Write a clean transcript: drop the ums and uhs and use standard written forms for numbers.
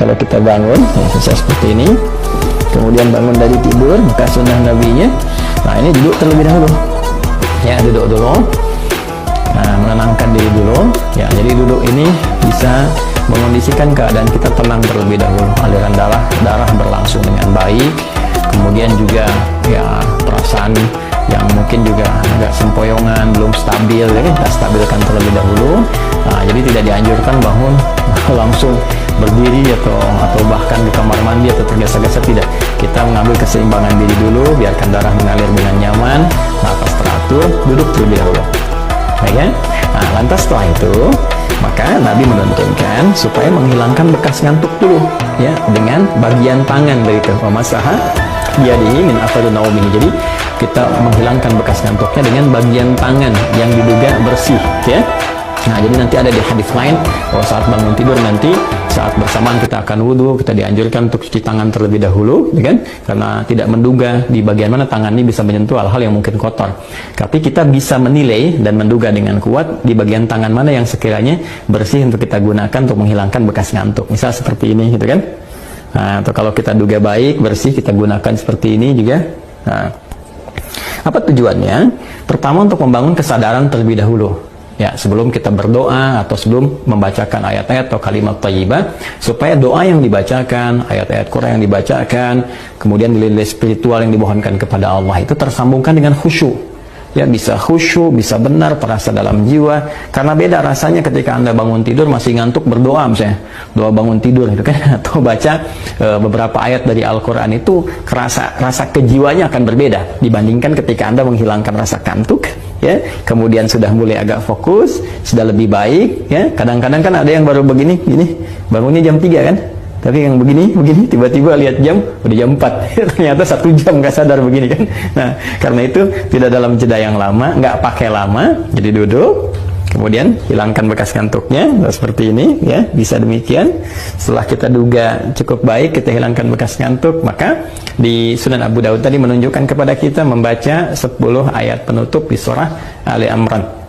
kalau kita bangun, ya, bisa seperti ini. Kemudian bangun dari tidur, maka sunnah nabinya, nah ini duduk terlebih dahulu. Ya, duduk dulu. Nah, menenangkan diri dulu. Ya, jadi duduk ini bisa mengondisikan keadaan kita tenang terlebih dahulu. Aliran darah berlangsung dengan baik. Kemudian juga ya perasaan yang mungkin juga agak sempoyongan, belum stabil, ya, kita stabilkan terlebih dahulu. Nah, jadi tidak dianjurkan bangun langsung berdiri atau bahkan di kamar mandi atau tergesa-gesa, tidak. Kita mengambil keseimbangan diri dulu, biarkan darah mengalir dengan nyaman, nafas teratur, duduk terlebih dahulu. Ya, nah, lantas setelah itu maka Nabi menuntunkan supaya menghilangkan bekas ngantuk dulu, ya, dengan bagian tangan dari itu. Masaha biadihi min athari naumihi. Jadi kita menghilangkan bekas ngantuknya dengan bagian tangan yang diduga bersih, ya. Nah, jadi nanti ada di hadis lain bahwa saat bangun tidur nanti saat bersamaan kita akan wudhu, kita dianjurkan untuk cuci tangan terlebih dahulu, ya kan? Karena tidak menduga di bagian mana tangan ini bisa menyentuh hal-hal yang mungkin kotor. Tapi kita bisa menilai dan menduga dengan kuat di bagian tangan mana yang sekiranya bersih untuk kita gunakan untuk menghilangkan bekas ngantuk. Misal seperti ini, gitu kan? Nah, atau kalau kita duga baik, bersih, kita gunakan seperti ini juga. Nah, apa tujuannya? Pertama, untuk membangun kesadaran terlebih dahulu. Ya, sebelum kita berdoa atau sebelum membacakan ayat-ayat atau kalimat thayyibah, supaya doa yang dibacakan, ayat-ayat Quran yang dibacakan, kemudian nilai spiritual yang dimohonkan kepada Allah itu tersambungkan dengan khusyuk. Ya, bisa khusyuk, bisa benar terasa dalam jiwa. Karena beda rasanya ketika Anda bangun tidur masih ngantuk berdoa, misalnya doa bangun tidur gitu kan, atau baca beberapa ayat dari Al-Quran, itu rasa kejiwanya akan berbeda dibandingkan ketika Anda menghilangkan rasa kantuk, ya, kemudian sudah mulai agak fokus, sudah lebih baik, ya. Kadang-kadang kan ada yang baru begini, bangunnya jam 3 kan, tapi yang begini, tiba-tiba lihat jam, udah jam 4. Ternyata 1 jam nggak sadar begini kan. Nah, karena itu tidak dalam jeda yang lama, nggak pakai lama, jadi duduk, kemudian hilangkan bekas ngantuknya, seperti ini, ya, bisa demikian. Setelah kita duga cukup baik, kita hilangkan bekas ngantuk, maka di Sunan Abu Dawud tadi menunjukkan kepada kita membaca 10 ayat penutup di surah Ali Imran.